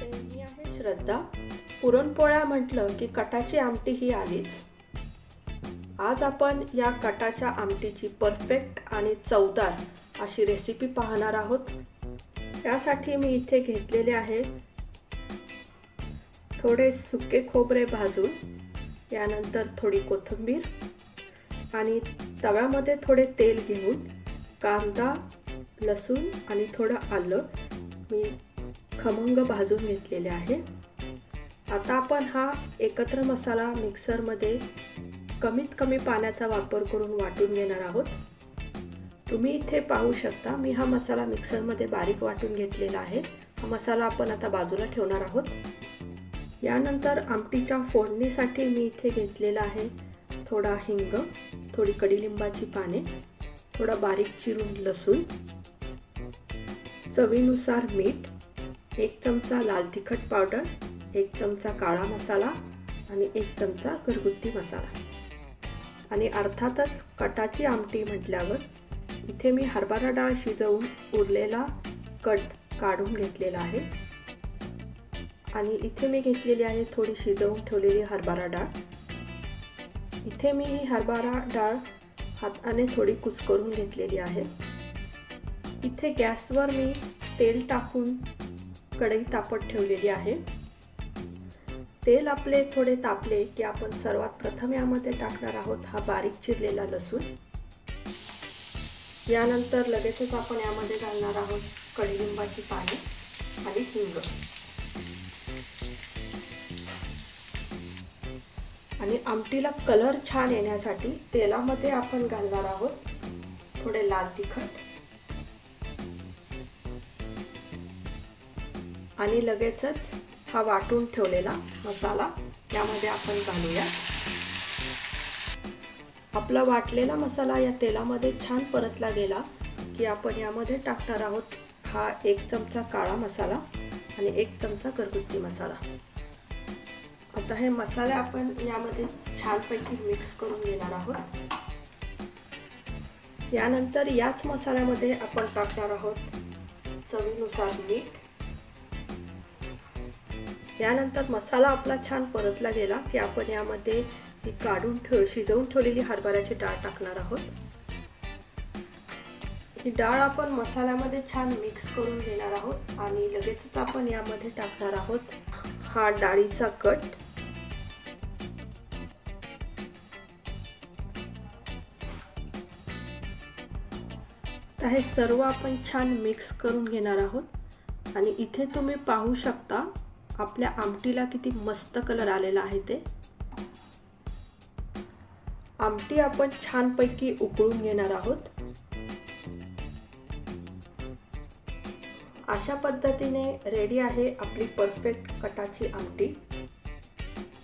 नमस्ते, मी आहे श्रद्धा। पुरणपोळ्या म्हटलं की कटाची आमटी ही आलीच। आज आपण या कटाच्या आमटीची परफेक्ट आणि चवदार अशी रेसिपी पाहणार आहोत। त्यासाठी मी इथे घेतलेले आहे थोडे सुके खोबरे भाजून, यानंतर थोडी कोथिंबीर आणि तव्यामध्ये थोडे तेल घेऊन कांदा, लसूण आणि थोडं आलं मी खमंग भाजून घेतलेले आहे। आता आपण हा एकत्र मसाला मिक्सरमध्ये कमीत कमी पाण्याचा वापर करून वाटून घेणार आहोत। तुम्ही इथे पाहू शकता, मी हा मसाला मिक्सरमध्ये बारीक वाटून घेतलेला आहे। हा मसाला आपण आता बाजूला ठेवणार आहोत। यानंतर आमटीच्या फोडणीसाठी मी इथे घेतलेला आहे थोडा हिंग, थोडी कडीलिंबाची पाने, थोडा बारीक चिरून लसूण, चवीनुसार मीठ, 1 चमचा लाल तिखट पावडर, 1 चमचा काळा मसाला आणि 1 चमचा घरगुती मसाला। आणि अर्थातच कटाची आमटी म्हटल्यावर इथे मी हरभरा डाळ शिजवून उरलेला कट काढून घेतलेला आहे आणि इथे मी घेतलेली आहे थोडी शिजवून ठेवलेली हरभरा डाळ। इथे मी ही हरभरा डाळ हाताने थोडी कुस्करून घेतलेली आहे। इथे गॅसवर मी तेल टाकून कढई तापत ठेवलेली आहे। तेल आपले थोडे तापले की आपण सर्वात प्रथम यामध्ये टाकणार आहोत हा बारीक चिरलेला लसूण। यानंतर लगेचच आपण यामध्ये घालणार आहोत कडीलिंबाची पाने आणि हिंग आणि आमटीला कलर छान येण्यासाठी तेलामध्ये आपण घालणार आहोत थोडे लाल तिखट आणि लगेचच हा वाटून ठेवलेला मसाला यामध्ये आपण घालूया। आपला वाटलेला मसाला या तेलामध्ये छान परतला गेला की आपण यामध्ये टाकणार आहोत हा 1 चमचा काळा मसाला आणि 1 चमचा घरगुती मसाला। आता हे मसाले आपण यामध्ये छानपैकी मिक्स करून घेणार आहोत। यानंतर याच मसाल्यामध्ये आपण टाकणार आहोत चवीनुसार मीठ। यानंतर मसाला आपला छान परतला गेला की आपण यामध्ये शिजवून ठेवलेली हरभऱ्याची डाळ टाकणार आहोत। ही डाळ आपण मसाल्यामध्ये छान मिक्स करून घेणार आहोत आणि लगेचच आपण यामध्ये टाकणार आहोत हा डाळीचा कट। आता हे सर्व आपण छान मिक्स करून घेणार आहोत आणि इथे तुम्ही पाहू शकता आपल्या आमटीला किती मस्त कलर आलेला आहे ते। आमटी आपण छानपैकी उकळून घेणार आहोत। अशा पद्धतीने रेडी आहे आपली परफेक्ट कटाची आमटी।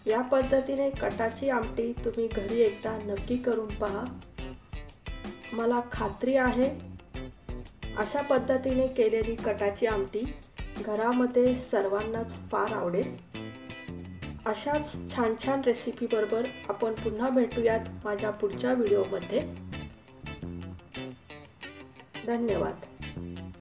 या पद्धतीने कटाची आमटी तुम्ही घरी एकदा नक्की करून पहा। मला खात्री आहे अशा पद्धतीने केलेली कटाची आमटी घरामध्ये सर्वांनाच फार आवडेल। अशाच छान छान रेसिपी बरोबर आपण पुन्हा भेटूयात माझ्या पुढच्या व्हिडिओमध्ये। धन्यवाद।